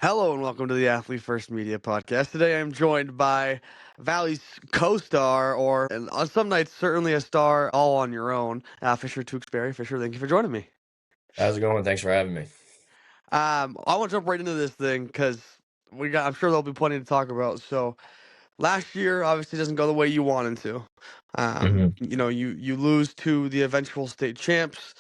Hello and welcome to the Athlete First Media Podcast. Today I'm joined by Valley's co-star, or and on some nights certainly a star all on your own, Fisher Tewksbury. Fisher, thank you for joining me. How's it going? Thanks for having me. I want to jump right into this thing because I'm sure there'll be plenty to talk about. So last year obviously doesn't go the way you wanted to. You lose to the eventual state champs.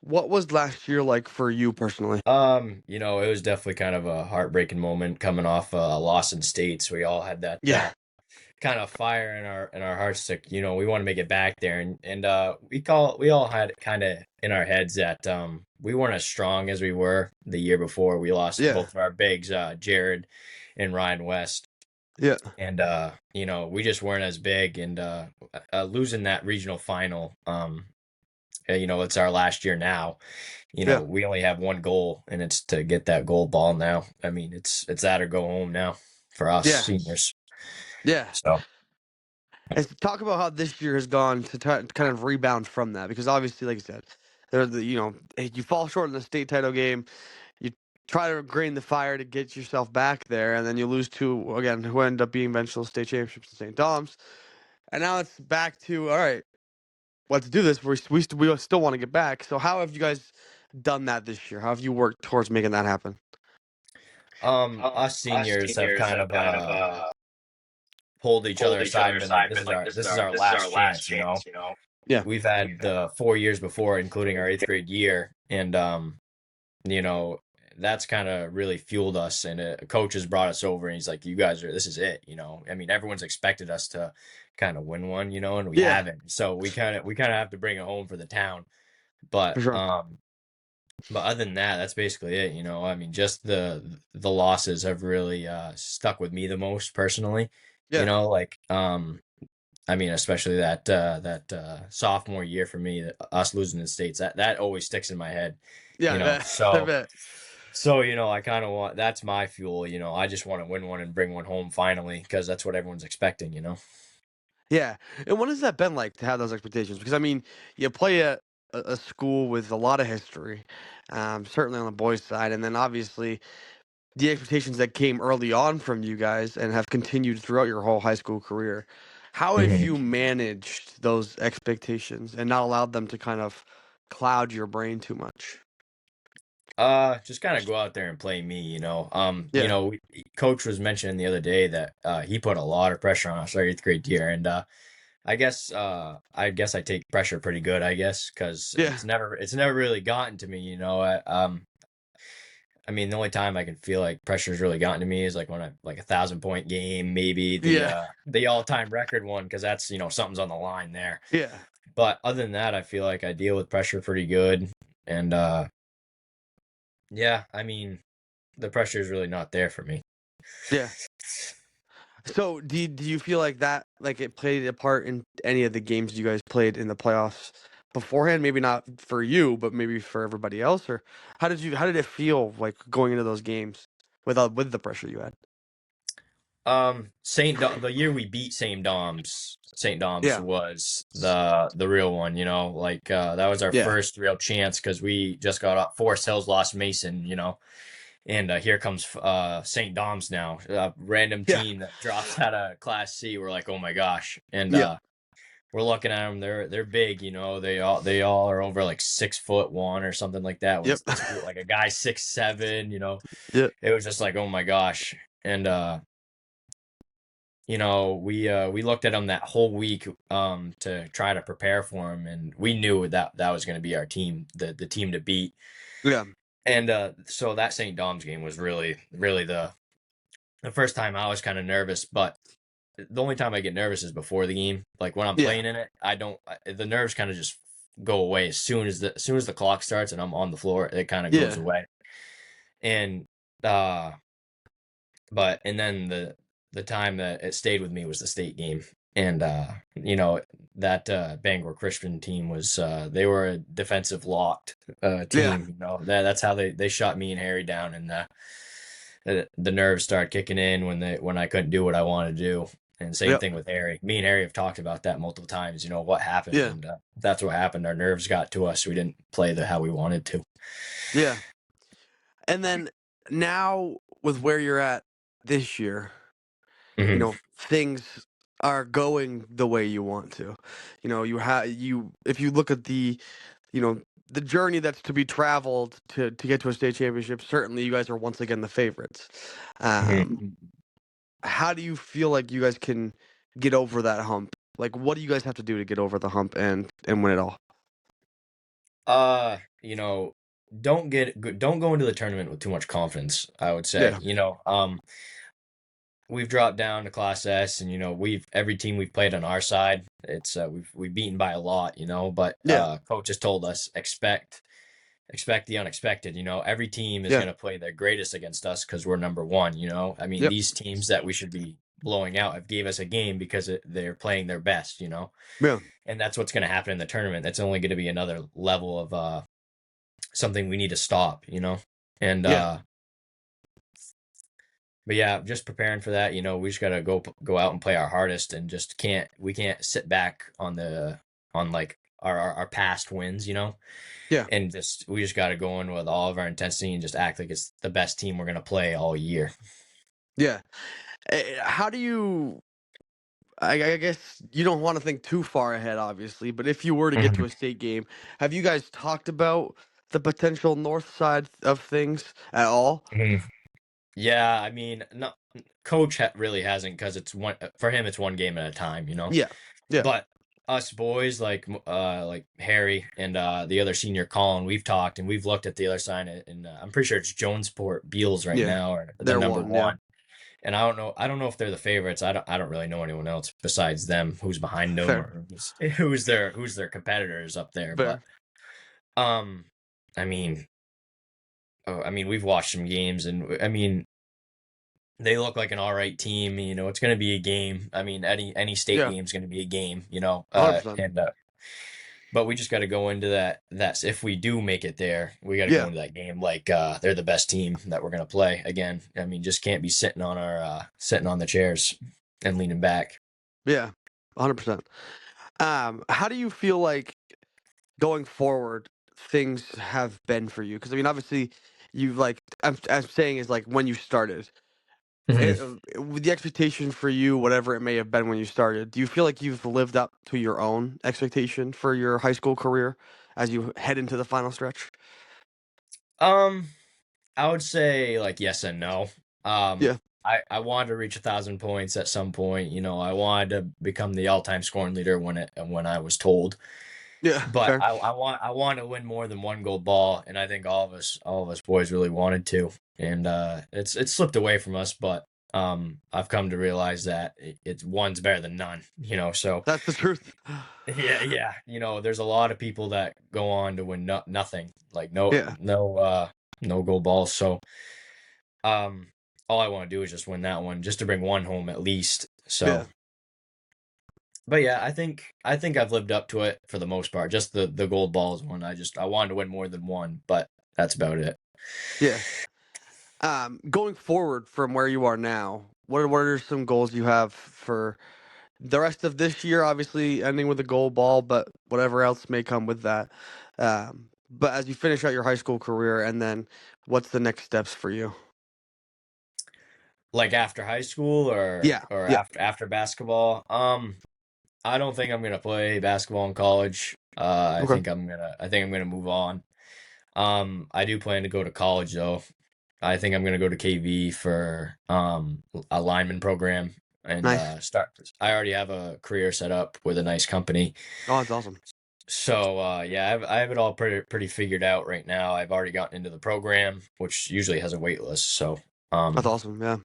What was last year like for you personally? It was definitely kind of a heartbreaking moment coming off a loss in states. We all had that Yeah, kind of fire in our hearts to, we want to make it back there, and we all had kind of in our heads that we weren't as strong as we were the year before. We lost yeah, both of our bigs, Jared and Ryan West. yeah, And we just weren't as big, and losing that regional final, it's our last year now. yeah, We only have one goal, and it's to get that gold ball now. I mean, it's that or go home now for us yeah, seniors. yeah. So, And talk about how this year has gone to kind of rebound from that, because obviously, like you said, you fall short in the state title game. You try to gain the fire to get yourself back there, and then you lose to, again, who end up being eventual state championships in St. Dom's. And now it's back to, all right, let's do this. We still want to get back. So how have you guys done that this year? How have you worked towards making that happen? us Us seniors have seniors kind have of kind of pulled each other pulled each aside other and been like, aside, been like, this is our this is our last last chance. chance, Yeah, We've had the 4 years before, including our eighth grade year, and you know, that's kind of really fueled us. And a coach has brought us over, and he's like, "You guys this is it." I mean, everyone's expected us to kind of win one, and we yeah, haven't. So we kind of have to bring it home for the town. for But sure. other than that, that's basically it. I mean, just the losses have really stuck with me the most personally. Yeah, Like I mean, especially that sophomore year for me, us losing the states, that always sticks in my head. yeah, I So bet. I kind of that's my fuel. I just want to win one and bring one home finally, because that's what everyone's expecting. Yeah, and what has that been like to have those expectations? Because I mean, you play at a school with a lot of history, certainly on the boys' side, and then obviously the expectations that came early on from you guys and have continued throughout your whole high school career. How have hmm you managed those expectations and not allowed them to kind of cloud your brain too much? just kind of go out there and play me. Yeah, Coach was mentioning the other day that he put a lot of pressure on us our eighth grade year, and I guess I take pressure pretty good, I guess, because yeah, it's never really gotten to me. I mean, the only time I can feel like pressure's really gotten to me is like when I like 1,000 point game, maybe yeah, the all time record one, because that's something's on the line there. yeah, But other than that, I feel like I deal with pressure pretty good, and yeah, I mean, the pressure is really not there for me. yeah. So do you feel like that, like, it played a part in any of the games you guys played in the playoffs beforehand? Maybe not for you, but maybe for everybody else. Or how did it feel like going into those games with the pressure you had? The year we beat St. Dom's Yeah, was the real one. Like that was our yeah, first real chance, because we just got up. Forest Hills lost Mason. And here comes St. Dom's now, a random yeah, team that drops out of Class C. We're like, oh my gosh, and yeah, we're looking at them. They're big. They all are over like 6'1" or something like that. When yep, this like a guy 6'7". yeah, It was just like, oh my gosh. And we looked at them that whole week to try to prepare for them, and we knew that was going to be our team, the team to beat. yeah, And so that St. Dom's game was really, really the first time I was kind of nervous. But the only time I get nervous is before the game. Like when I'm yeah, playing in it, the nerves kind of just go away as soon as the clock starts and I'm on the floor. It kind of goes yeah, away. And uh, and then the time that it stayed with me was the state game. And that Bangor Christian team was they were a defensive locked yeah, team. That's how they shot me and Harry down, and the nerves started kicking in when I couldn't do what I wanted to do. And same yep, thing with Harry. Me and Harry have talked about that multiple times. What happened, yeah, and that's what happened. Our nerves got to us. We didn't play how we wanted to. yeah. And then now with where you're at this year, Mhm. things are going the way you want to. If you look at you know, the journey that's to be traveled to get to a state championship, certainly you guys are once again the favorites. Mhm. How do you feel like you guys can get over that hump? Like, what do you guys have to do to get over the hump and win it all? You know, don't go into the tournament with too much confidence, I would say. Yeah, We've dropped down to Class S, and we've every team we've played on our side, it's we've beaten by a lot, but yeah, coach has told us expect the unexpected. Every team is yeah, going to play their greatest against us because we're number one. I mean, yep, these teams that we should be blowing out have gave us a game because they're playing their best. yeah, And that's what's going to happen in the tournament. That's only going to be another level of something we need to stop. And yeah, but yeah, just preparing for that. We just got to go out and play our hardest, and just we can't sit back on like our past wins. yeah, And we just got to go in with all of our intensity and just act like it's the best team we're gonna play all year. yeah. How do you? I guess you don't want to think too far ahead, obviously, but if you were to get to Mhm. a state game, have you guys talked about the potential north side of things at all? Mhm. Yeah, I mean, no, coach really hasn't, because it's one for him. It's one game at a time. Yeah, yeah, But us boys, like Harry and the other senior Colin, we've talked and we've looked at the other side, and I'm pretty sure it's Jonesport Beals right yeah. now, or the They're number one. Yeah, one. And I don't know if they're the favorites. I don't really know anyone else besides them who's behind them, fair, or who's their competitors up there. But fair. um, I mean, we've watched some games, and I mean, they look like an all right team. It's going to be a game. I mean, any state Yeah, game is going to be a game. 100%. And but we just got to go into that. That's if we do make it there, we got to go Yeah, into that game like they're the best team that we're going to play again. I mean, just can't be sitting on the chairs and leaning back. yeah, 100%. How do you feel like going forward things have been for you? Because I mean, obviously, you've like I'm saying is like when you started. Mhm. With the expectation for you, whatever it may have been when you started, do you feel like you've lived up to your own expectation for your high school career as you head into the final stretch? Um, I would say like yes and no. Um, Yeah, I wanted to reach 1,000 points at some point. I wanted to become the all-time scoring leader when I was told. yeah, But fair. I want to win more than one gold ball, and I think all of us boys really wanted to, and it's slipped away from us. But I've come to realize that it's one's better than none. So That's the truth. yeah, yeah. There's a lot of people that go on to win nothing, like Yeah, no gold balls. So um, all I want to do is just win that one, just to bring one home at least. So, yeah, but yeah, I think I've lived up to it for the most part. Just the gold balls one. I wanted to win more than one, but that's about it. yeah. Going forward from where you are now, what are some goals you have for the rest of this year? Obviously, ending with a gold ball, but whatever else may come with that. But as you finish out your high school career, and then what's the next steps for you? Like after high school, or Yeah, or yeah, after basketball. I don't think I'm gonna play basketball in college. I okay, think I'm gonna move on. I do plan to go to college though. I think I'm gonna go to KV for a lineman program, and nice. start. I already have a career set up with a nice company. Oh, that's awesome. So yeah, I have it all pretty figured out right now. I've already gotten into the program, which usually has a wait list. So That's um, awesome. Yeah,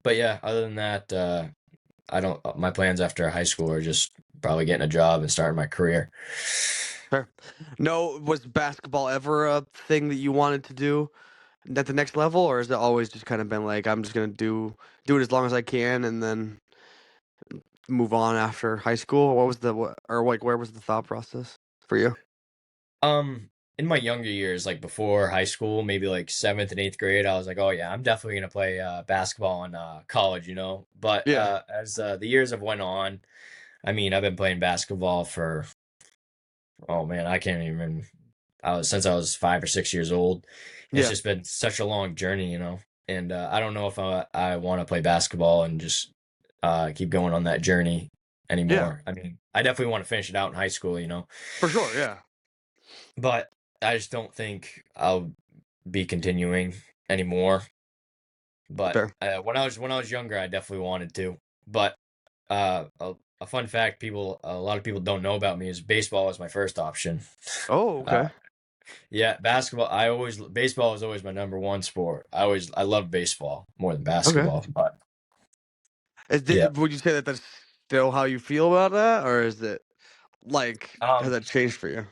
but yeah, other than that, I don't. My plans after high school are just probably getting a job and starting my career. fair. No, was basketball ever a thing that you wanted to do at the next level, or has it always just kind of been like I'm just gonna do it as long as I can, and then move on after high school? What was or like where was the thought process for you? In my younger years, like before high school, maybe like seventh and eighth grade, I was like, oh yeah, I'm definitely gonna play basketball in college. But Yeah, as the years have went on, I mean, I've been playing basketball for, oh man, I can't even. I was since I was 5 or 6 years old. It's yeah, just been such a long journey. and I don't know if I want to play basketball and just keep going on that journey Yeah, anymore. I mean, I definitely want to finish it out in high school, for sure. Yeah, but I just don't think I'll be continuing anymore. But fair. when I was younger, I definitely wanted to. But a fun fact a lot of people don't know about me is baseball was my first option. Oh, Uh, okay, yeah, baseball was always my number one sport. I loved baseball more than okay. basketball. But yeah, Would you say that that's still how you feel about that, or is it like has um, that changed for you?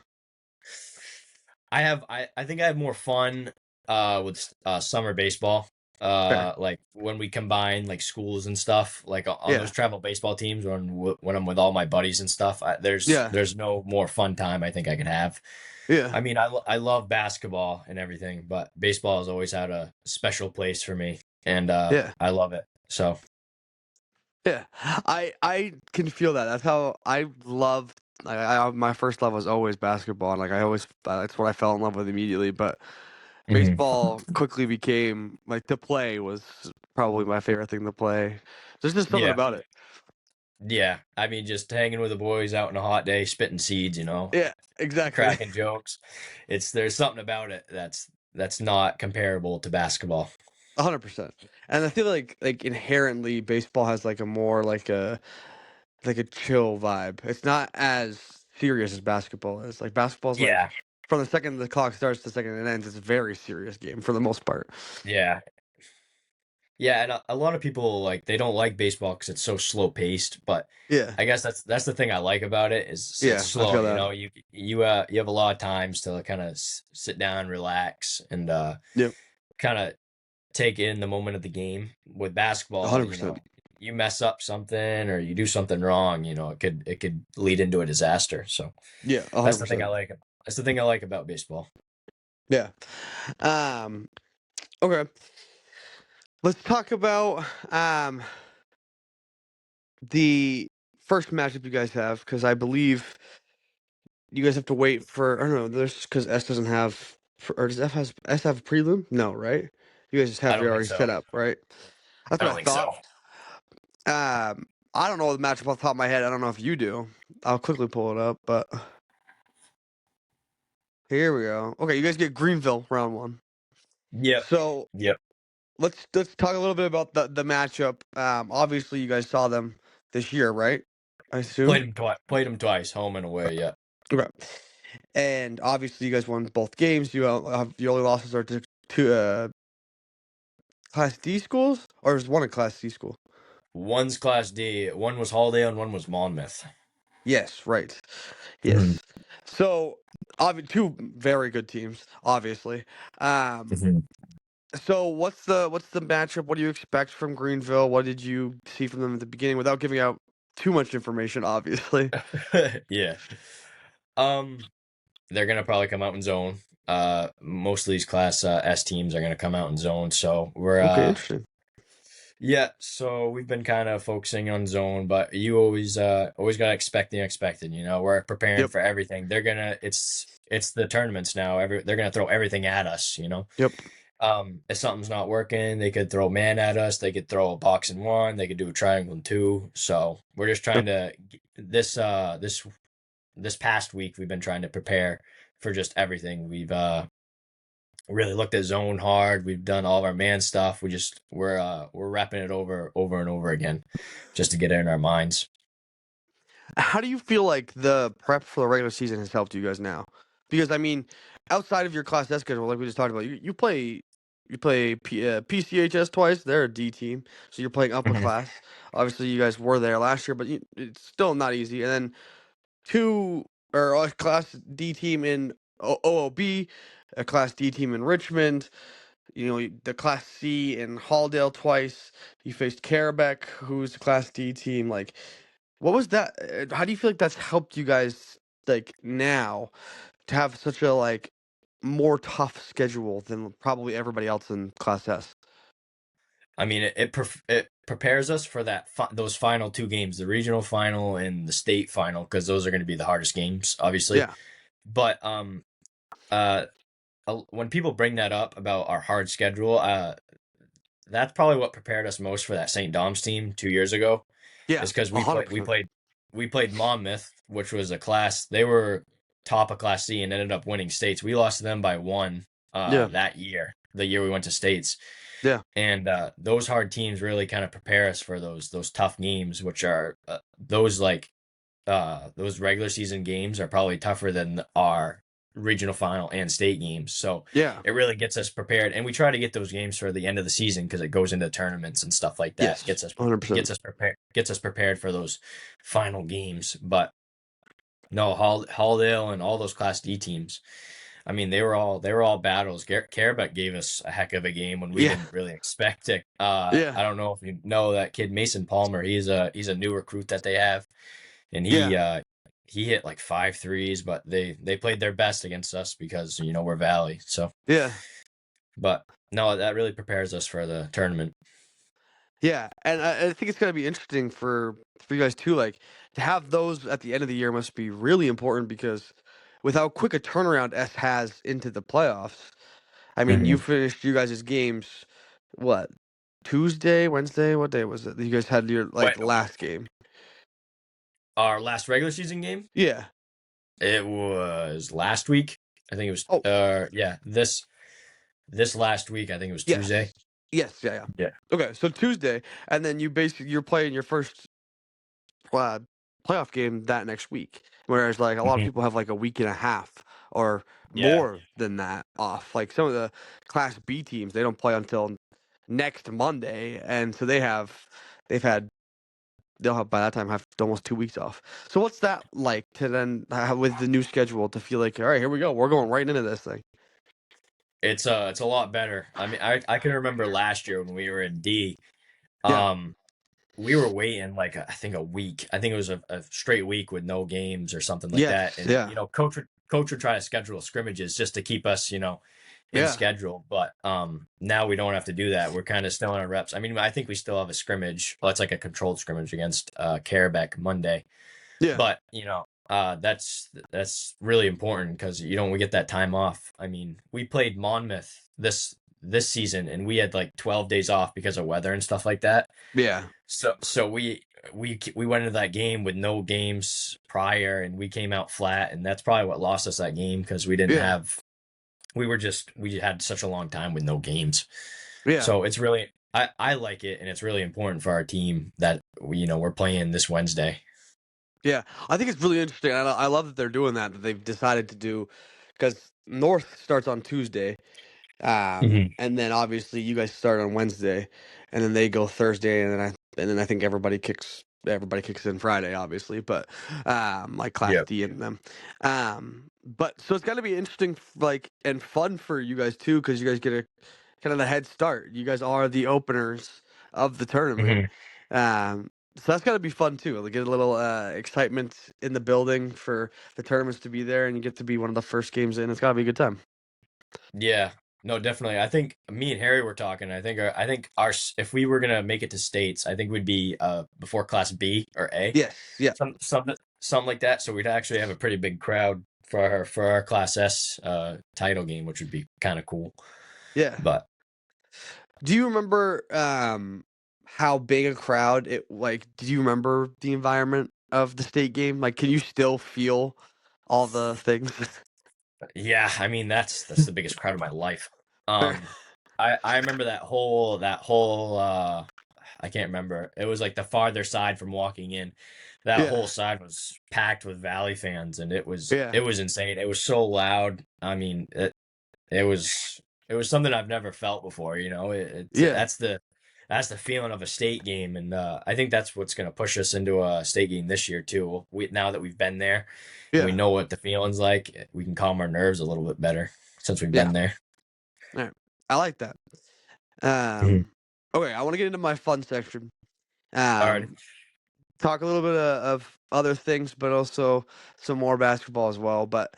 I think I have more fun with summer baseball. Fair. Like when we combine like schools and stuff, like on those Yeah, travel baseball teams when I'm with all my buddies and stuff, yeah, there's no more fun time I think I could have. yeah, I mean, I love basketball and everything, but baseball has always had a special place for me, and yeah. I love it. So Yeah, I can feel that. That's how I love. Like, my first love was always basketball, and like I always that's what I fell in love with immediately. But mhm. baseball quickly became like to play was probably my favorite thing to play. There's just something Yeah, about it. yeah. I mean, just hanging with the boys out on a hot day, spitting seeds, Yeah, exactly. cracking jokes. There's something about it that's not comparable to basketball. 100%. And I feel like inherently baseball has like a more like a chill vibe. It's not as serious as basketball is. Like basketball's like Yeah, from the second the clock starts to the second it ends, it's a very serious game for the most part. yeah, yeah. And a lot of people like they don't like baseball because it's so slow paced. But Yeah. I guess that's the thing I like about it is it's Yeah, I slow. feel that. You have a lot of times to kind of sit down, relax, and Yep. kind of take in the moment of the game. With basketball, 100%. you mess up something or you do something wrong, it could lead into a disaster. So Yeah, that's the thing I 100%. like. That's the thing I like about baseball. Yeah. Um okay. Let's talk about the first matchup you guys have cuz I believe you guys have to wait for I don't know, there's cuz S doesn't have or does S have a prelim? No, right? You guys just I have it don't think already set so. up, right? That's I what don't I think thought. so. I don't know the matchup off the top of my head. I don't know if you do. I'll quickly pull it up, but here we go. Okay, you guys get Greenville round one. Yep. So Yep. let's talk a little bit about the matchup. Obviously you guys saw them this year, right? I assume. Played him twice, home and away. Yeah. Okay. And obviously you guys won both games. Your only losses are to Class D schools, or is one a Class C school? One's Class D. One was Holiday and one was Monmouth. Yes, right. Mhm. Yes. So, two very good teams, obviously. Um, Mhm. so what's the matchup? What do you expect from Greenville? What did you see from them at the beginning without giving out too much information, obviously? Yeah. Um, they're gonna probably come out in zone. Most of these Class S teams are gonna come out in zone. So we're Okay, interesting. yeah. So we've been kind of focusing on zone, but you always gotta expect the unexpected. We're preparing Yep. for everything. It's the tournaments now. They're gonna throw everything at us. Yep. If something's not working, they could throw man at us. They could throw a box and one. They could do a triangle and two. So we're just trying Yep. to this past week we've been trying to prepare for just everything. We've really looked at zone hard. We've done all of our man stuff. We're repping it over and over again, just to get it in our minds. How do you feel like the prep for the regular season has helped you guys now? Because I mean, outside of your Class S schedule, like we just talked about, you play PCHS twice. They're a D team, so you're playing upper Mhm. class. Obviously, you guys were there last year, but it's still not easy. And then two or a Class D team in OOB, a Class D team in Richmond. The Class C in Halldale twice. You faced Carabec, who's the Class D team. Like, what was that? How do you feel like that's helped you guys like now to have such a like more tough schedule than probably everybody else in Class S? I mean, it prepares us for those final two games, the regional final and the state final, because those are going to be the hardest games, obviously. Yeah. But uh, when people bring that up about our hard schedule, that's probably what prepared us most for that St. Dom's team 2 years ago. Yeah, Is because a we hundred played we percent. played we played Monmouth, which was a class. They were top of Class C and ended up winning states. We lost to them by one Yeah, that year, the year we went to states. yeah, And those hard teams really kind of prepare us for those tough games, which are those regular season games are probably tougher than our regional final and state games. So yeah. it really gets us prepared, and we try to get those games for the end of the season because it goes into tournaments and stuff like that. Yes, 100%. Gets us prepared for those final games. But no, Halldale and all those Class D teams. I mean, they were all battles. Carabec gave us a heck of a game when we Yeah, didn't really expect it. yeah, I don't know if you know that kid Mason Palmer. He's a new recruit that they have, and yeah, he hit like 5 threes, but they played their best against us because we're Valley. So, yeah, but no, that really prepares us for the tournament. yeah. And I think it's gonna be interesting for you guys too. Like to have those at the end of the year must be really important because with how quick a turnaround S has into the playoffs. I mean, you Hmm. finished you guys' games what Tuesday, Wednesday? What day was it? You guys had your like But last game. our last regular season game, Yeah. it was last week. I think it was Oh, yeah, this last week, I think it was Tuesday. yes. Yes, yeah, yeah. Yeah. Okay, so Tuesday, and then you're playing your first uh, playoff game that next week. Whereas like a lot of Hmm. people have like a week and a half or Yeah. more than that off. Like some of the Class B teams, they don't play until next Monday, and so they've had they'll have by that time have almost 2 weeks off. So what's that like to then with the new schedule to feel like all right, here we go, we're going right into this thing. It's a lot better. I mean, I can remember last year when we were in D. Yeah. Um, we were waiting like I think a week. I think it was a straight week with no games or something like that. Yes. And Yeah. coach would try to schedule scrimmages just to keep us in Yeah. schedule. But now we don't have to do that. We're kind of still in our reps. I mean, I think we still have a scrimmage. Well, it's like a controlled scrimmage against Carabec Monday. Yeah. But that's really important because we get that time off. I mean, we played Monmouth this season and we had like 12 days off because of weather and stuff like that. Yeah. So we went into that game with no games prior and we came out flat, and that's probably what lost us that game because Yeah. we had such a long time with no games. Yeah. So it's really I like it, and it's really important for our team that we're playing this Wednesday. Yeah, I think it's really interesting. I love that they're doing that. That they've decided to do, because North starts on Tuesday, Hmm. and then obviously you guys start on Wednesday, and then they go Thursday, and then I think everybody kicks in Friday, obviously, but like Class Yep. D and them, but so it's got to be interesting, like and fun for you guys too, because you guys get a kind of the head start. You guys are the openers of the tournament. Hmm. So that's gotta be fun too. Like get a little excitement in the building for the tournaments to be there, and you get to be one of the first games in. It's gotta be a good time. Yeah. No, definitely. I think me and Harry were talking. I think if we were gonna make it to states, I think we'd be before Class B or A, Yes. Yeah. something like that. So we'd actually have a pretty big crowd for our Class S title game, which would be kind of cool. Yeah. But Do you remember how big a crowd it like? Do you remember the environment of the state game? Like, can you still feel all the things? yeah, I mean that's the biggest crowd of my life. Fair. I remember that whole I can't remember. It was like the farther side from walking in. That Yeah. whole side was packed with Valley fans, and it was Yeah. it was insane. It was so loud. I mean, it was something I've never felt before. Yeah. That's the feeling of a state game, and I think that's what's going to push us into a state game this year too. Now that we've been there and we Yeah. know what the feeling's like, we can calm our nerves a little bit better since we've Yeah. been there. All right. I like that. Mhm. Okay, I want to get into my fun section. All right, Um, talk a little bit of other things, but also some more basketball as well. But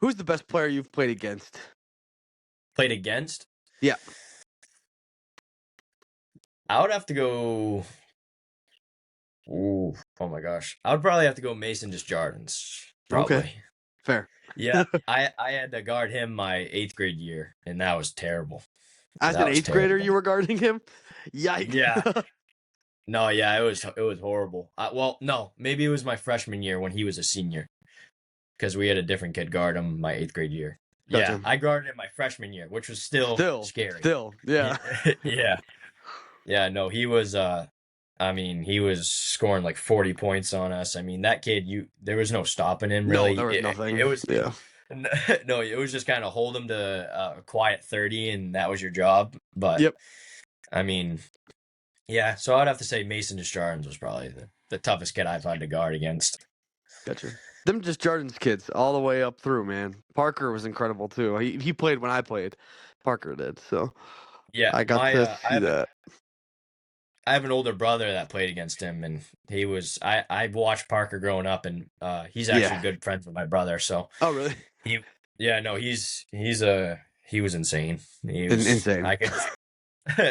who's the best player you've played against? played against. Yeah. I would have to go. Ooh, oh my gosh, I would probably have to go Mason just Jardins. Okay. Probably. Fair. Yeah, I had to guard him my eighth grade year, and that was terrible. As an That was eighth grader, you terrible. were guarding him. Yeah. Yikes. No, yeah, it was horrible. Well, no, maybe it was my freshman year when he was a senior because we had a different kid guard him my 8th grade year. Yeah, Gotcha. I guarded him my freshman year, which was still scary. Still, yeah. Yeah. Yeah, no, he was I mean, he was scoring like 40 points on us. I mean, that kid, there was no stopping him No, really. there was It nothing. was Yeah. no, it was just kind of hold him to a quiet 30 and that was your job. But Yep. I mean, yeah, so I'd have to say Mason Desjardins was probably the toughest kid I've had to guard against. Gotcha. Them just Jordan's kids all the way up through, man. Parker was incredible too. He played when I played. Parker did, so Yeah, I got to I see have that. I have an older brother that played against him, and I watched Parker growing up, and he's actually Yeah. good friends with my brother. So Oh, really? he, yeah, no, he was insane. Insane. I could,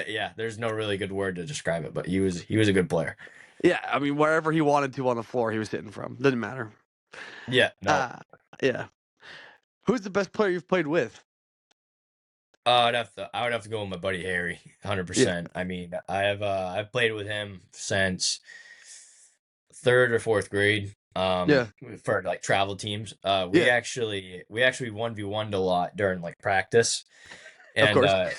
yeah, there's no really good word to describe it, but he was a good player. Yeah, I mean, wherever he wanted to on the floor, he was hitting from. Didn't matter. Yeah, no, Uh, yeah. Who's the best player you've played with? I would have to go with my buddy Harry, Yeah. 100%. I mean, I've played with him since 3rd or 4th grade. Yeah. For like travel teams. Yeah. We actually 1v1'd a lot during like practice. Of And course.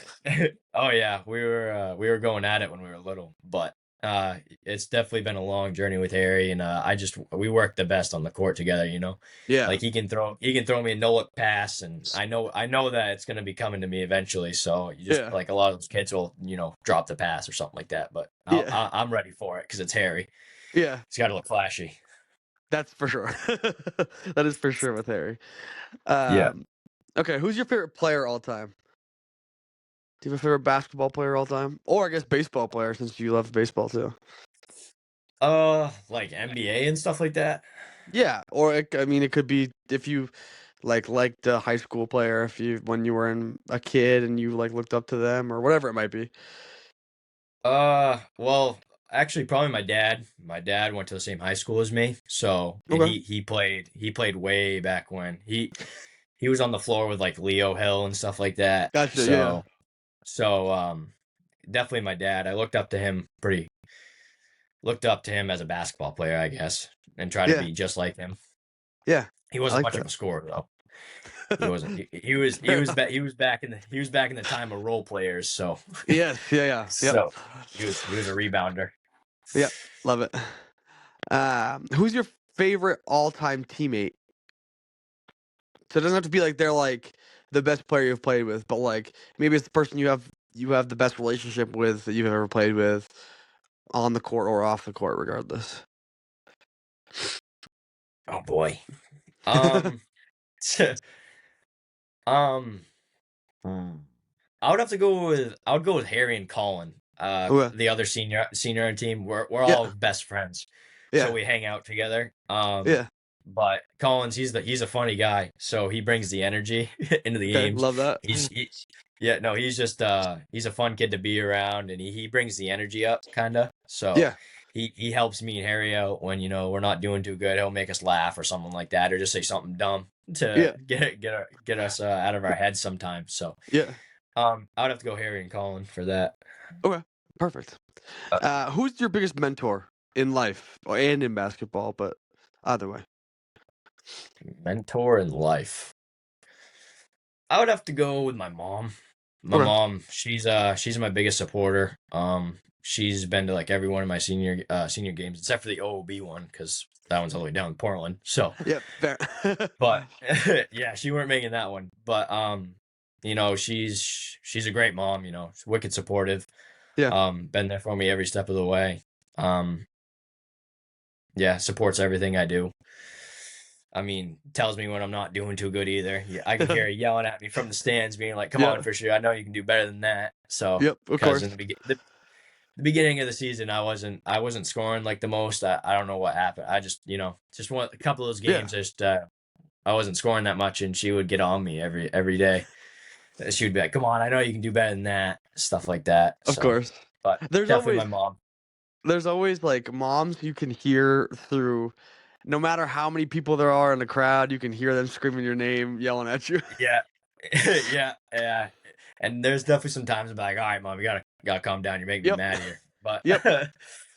oh yeah, we were going at it when we were little, but it's definitely been a long journey with Harry, and we work the best on the court together, you know. Yeah. Like he can throw me a no look pass, and I know that it's gonna be coming to me eventually. So you just Yeah. like a lot of those kids will drop the pass or something like that, but Yeah. I'm ready for it because it's Harry. Yeah. He's got to look flashy. That's for sure. That is for sure with Harry. Yeah. Um, okay, who's your favorite player all time? Do you have a favorite basketball player all time? Or I guess baseball player since you love baseball too. Like NBA and stuff like that. Yeah, or I mean it could be if you liked a high school player if you when you were a kid and you like looked up to them or whatever it might be. Well, actually, probably my dad. My dad went to the same high school as me, so and Okay. he played way back when he was on the floor with like Leo Hill and stuff like that. Gotcha, yeah. So definitely my dad. I looked up to him as a basketball player, I guess, and try to Yeah. be just like him. Yeah. He I wasn't like much of that. a scorer though. He wasn't. He Fair was enough. back in the time of role players. So Yes, yeah, yeah. Yep. so he was a rebounder. Yep. Love it. Who's your favorite all-time teammate? So it doesn't have to be like they're like the best player you've played with, but like maybe it's the person you have the best relationship with that you've ever played with on the court or off the court, regardless. Oh boy. Um. um. Hmm. I would go with Harry and Colin. Okay. The other senior on the team. We're all Yeah. best friends, so Yeah. we hang out together. Yeah. But Collins, he's a funny guy, so he brings the energy into the Okay. games. Love that. Yeah, no, he's just he's a fun kid to be around, and he brings the energy up, kind of. So Yeah. he helps me and Harry out when we're not doing too good. He'll make us laugh or something like that, or just say something dumb to Yeah. get us out of our heads sometimes. So Yeah. I would have to go Harry and Colin for that. Okay. Perfect. Uh, Who's your biggest mentor in life and in basketball, but either way? Mentor in life. I would have to go with my mom. My Okay. mom, she's my biggest supporter. She's been to like every one of my senior games except for the OOB one because that one's all the way down in Portland. So, Yeah. Fair. but yeah, she weren't making that one. But she's a great mom. She's wicked supportive. Yeah. Been there for me every step of the way. Um, yeah, supports everything I do. I mean, tells me when I'm not doing too good either. Yeah, I can hear her yelling at me from the stands, being like, "Come on, Yeah. Fisher, I know you can do better than that." So, Yep. Of because course. in the beginning of the season, I wasn't scoring like the most. I don't know what happened. I just won a couple of those Yeah. games. I wasn't scoring that much, and she would get on me every day. She would be like, "Come on, I know you can do better than that," stuff like that. Of So, course. but There's definitely always my mom. there's always like moms you can hear through no matter how many people there are in the crowd, you can hear them screaming your name, yelling at you. Yeah, yeah, yeah. And there's definitely some times I'm like, all right, mom, you gotta calm down. You're making me Yep. mad here. But Yep.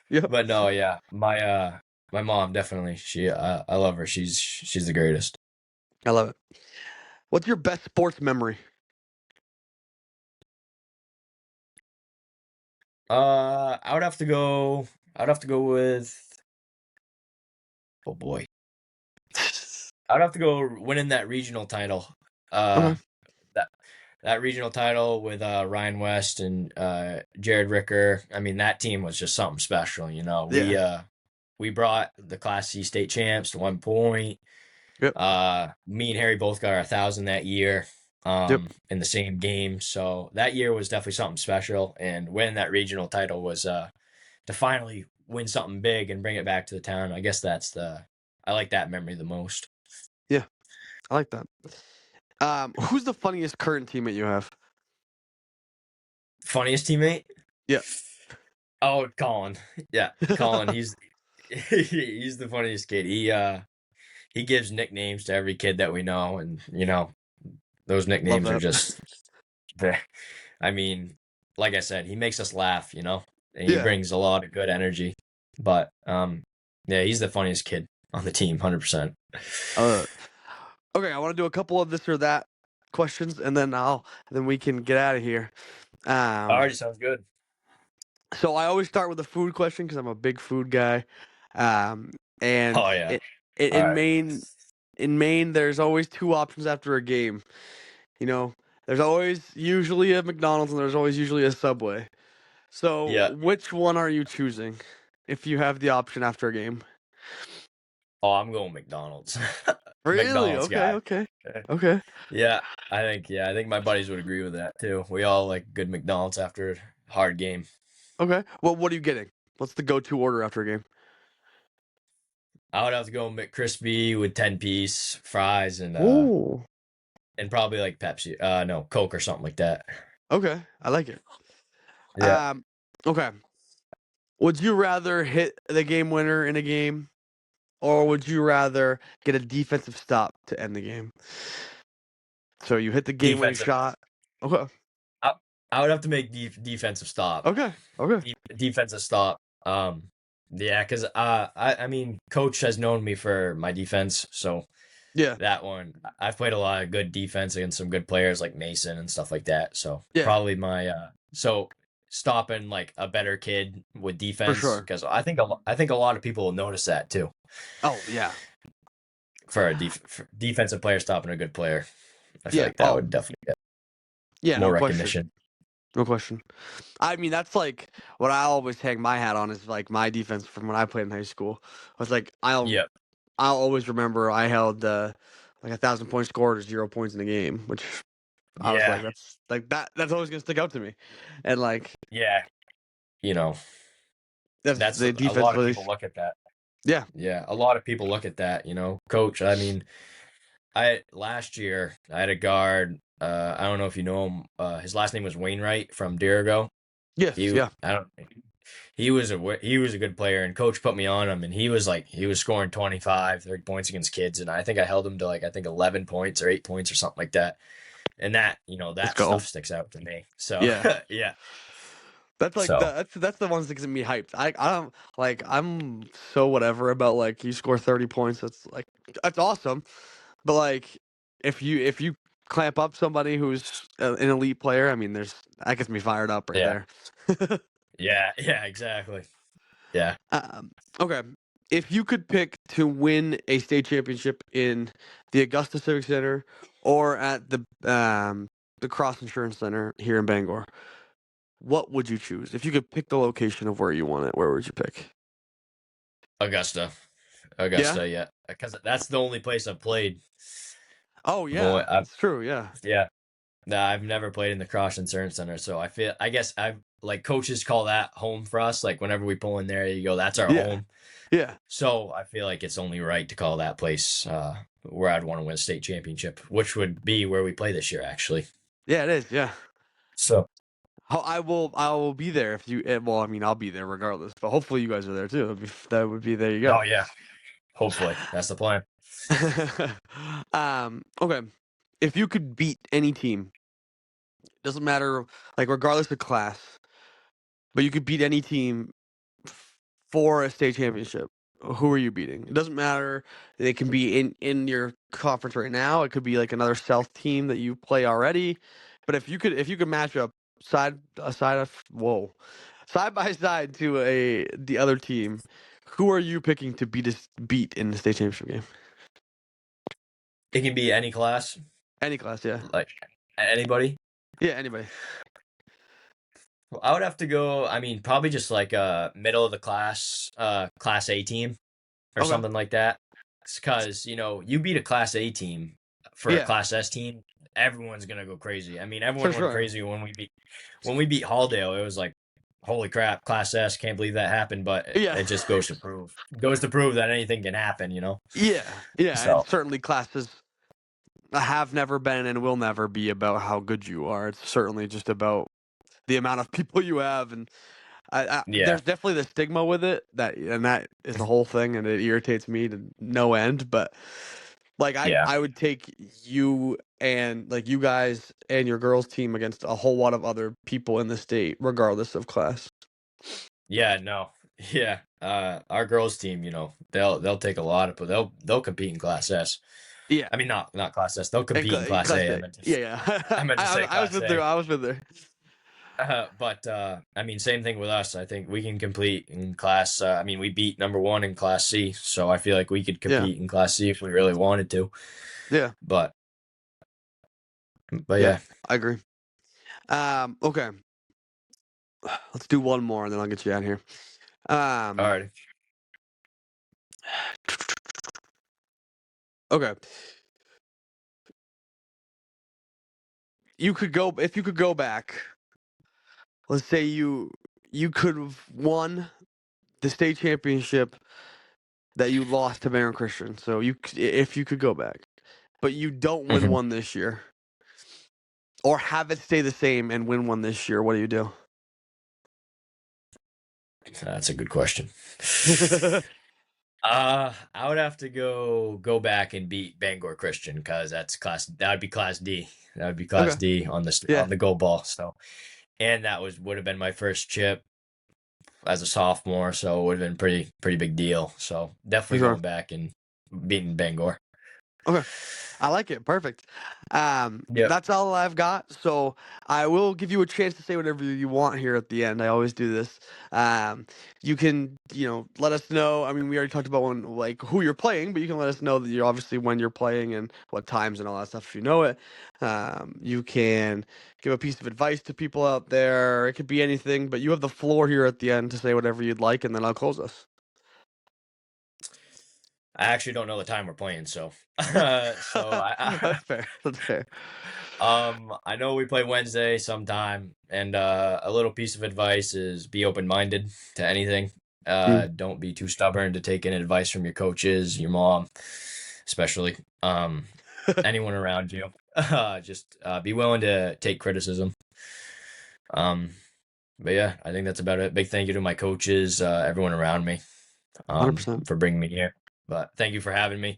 Yep. but no, yeah, my mom definitely. I love her. She's the greatest. I love it. What's your best sports memory? I would have to go. I'd have to go with. Oh boy, I'd have to go winning that regional title. Uh, Okay. that that regional title with Ryan West and Jared Ricker. I mean, that team was just something special. You know, Yeah. we brought the Class C state champs to 1 point. Yep. Me and Harry both got our 1,000 that year. Yep. In the same game, so that year was definitely something special. And winning that regional title was to finally win something big and bring it back to the town. I guess I like that memory the most. Yeah. I like that. Who's the funniest current teammate you have? Funniest teammate? Yeah. Oh, Colin. Yeah, Colin. He's the funniest kid. He gives nicknames to every kid that we know, and those Love nicknames are that. just the. I mean, like I said, he makes us laugh, and he Yeah. brings a lot of good energy. But yeah, he's the funniest kid on the team, 100%. Uh, okay, I want to do a couple of this or that questions, and then we can get out of here. Already sounds good. So I always start with a food question because I'm a big food guy. Um, and Oh yeah. All in right. Maine, there's always two options after a game. You know, there's always usually a McDonald's and there's always usually a Subway. So Yeah. which one are you choosing if you have the option after a game? Oh, I'm going McDonald's. Really? McDonald's Okay, guy. okay, Okay. okay, Yeah, I think my buddies would agree with that too. We all like good McDonald's after a hard game. okay. Well, what are you getting? What's the go-to order after a game? I would have to go McCrispy with 10-piece fries Ooh, and probably like Pepsi. No, Coke or something like that. okay, I like it. Yeah. Um, okay. Would you rather hit the game winner in a game, or would you rather get a defensive stop to end the game? So you hit the game-winning Defensive. shot. Okay. I, I would have to make defensive stop. Okay. Okay. Defensive stop. Yeah, because I mean, coach has known me for my defense, so Yeah. that one I've played a lot of good defense against some good players like Mason and stuff like that. So Yeah. probably my so stopping like a better kid with For defense sure. because I think a lot of people will notice that too Oh yeah. for for defensive player stopping a good player. I feel Yeah. like that Oh would definitely get yeah. more No question. recognition. No question. I mean, that's like what I always hang my hat on is like my defense from when I played in high school. I was like, Yeah, I'll always remember I held like 1,000 points scored or 0 points in a game, which I was like, yeah, that's like that's always gonna stick out to me, and like yeah. You know, that's that's the a defense lot of really. people look at that. Yeah. Yeah, a lot of people look at that. Coach. I mean, I last year I had a guard. I don't know if you know him. His last name was Wainwright from Dirigo. Yes. He Yeah. I don't. He was a good player, and coach put me on him, and he was scoring 25, 30 points against kids, and I think I held him to like I think 11 points or 8 points or something like that. And that Let's that go. stuff sticks out to me. So Yeah. yeah. That's like So that's the ones that gets me hyped. I don't like I'm so whatever about like you score 30 points. That's like that's awesome. But like if you clamp up somebody who's an elite player, I mean there's that gets me fired up right yeah, there. yeah, exactly. Yeah, um, okay. If you could pick to win a state championship in the Augusta Civic Center or at the Cross Insurance Center here in Bangor, what would you choose? If you could pick the location of where you want it, where would you pick? Augusta, Yeah? Yeah, because that's the only place I've played. Oh, I've only, yeah. I've, That's true, yeah. yeah, no, I've never played in the Cross Insurance Center, so I guess I've like coaches call that home for us. Like whenever we pull in there, you go, that's our Yeah. home. Yeah. So I feel like it's only right to call that place where I'd want to win a state championship, which would be where we play this year, actually. Yeah, it is, yeah. So, I will be there if you well, I mean, I'll be there regardless, but hopefully you guys are there too. That would be there you go. oh yeah, hopefully that's the plan. Okay. If you could beat any team, Doesn't matter, like, regardless of class, but you could beat any team f for a state championship. Who are you beating? It doesn't matter. It can be in your conference right now. It could be, like, another South team that you play already. But if you could match up side by side to the other team, who are you picking to beat in the state championship game? It can be any class, Any class, yeah. like anybody. Yeah, anybody. Well, I would have to go. I mean, probably just like a middle of the class, class A team or Okay. something like that. Because you beat a class A team for a Yeah, class S team, everyone's gonna go crazy. I mean, for everyone went sure. crazy when we beat Halldale. It was like, holy crap, class S, can't believe that happened. But Yeah. it just goes to prove that anything can happen. Yeah, yeah, and So certainly classes have never been and will never be about how good you are. It's certainly just about the amount of people you have, and yeah, there's definitely the stigma with it that is the whole thing, and it irritates me to no end. But like yeah, I would take you and like you guys and your girls team against a whole lot of other people in the state, regardless of class. yeah. No, yeah. Our girls team, they'll take a lot of, but they'll compete in class S. Yeah, I mean, not class S. They'll and compete in class class A. A. Yeah, yeah. I meant to say I was class with there. A. I was with there. But I mean, same thing with us. I think we can compete in class. I mean, we beat number one in class C, so I feel like we could Yeah, compete in class C if we really wanted to. yeah, But but yeah. yeah, I agree. Okay. Let's do one more, and then I'll get you out of here. all Um, right. okay. If you could go back. Let's say you could have won the state championship that you lost to Baron Christian. So if you could go back, but you don't win Mhm. one this year, or have it stay the same and win one this year, what do you do? That's a good question. I would have to go back and beat Bangor Christian because that would be class D. That would be class Okay. D on the Yeah, on the goal ball. So, and that would have been my first chip as a sophomore, so it would have been pretty big deal. So for definitely sure. going back and beating Bangor. Okay. I like it. Perfect. Yep. That's all I've got. So I will give you a chance to say whatever you want here at the end. I always do this. You can, let us know. I mean, we already talked about who you're playing, but you can let us know that you're obviously when you're playing and what times and all that stuff if you know it. You can give a piece of advice to people out there. It could be anything, but you have the floor here at the end to say whatever you'd like, and then I'll close us. I actually don't know the time we're playing, so so I, That's fair. That's fair. I know we play Wednesday sometime, and a little piece of advice is be open-minded to anything. Mm. Don't be too stubborn to take in advice from your coaches, your mom, especially. Anyone around you. Just be willing to take criticism. Um, but yeah, I think that's about it. Big thank you to my coaches, everyone around me, 100%. for bringing me here. But thank you for having me.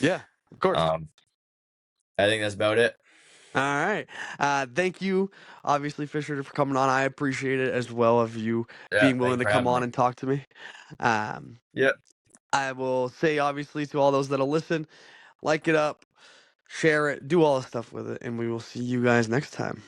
Yeah, of course. Um, I think that's about it. All right. Thank you, obviously, Fisher, for coming on. I appreciate it as well of you Yeah, being thank willing you to for come having on me. and talk to me. Um, Yep. I will say, obviously, to all those that'll listen, like it up, share it, do all the stuff with it, and we will see you guys next time.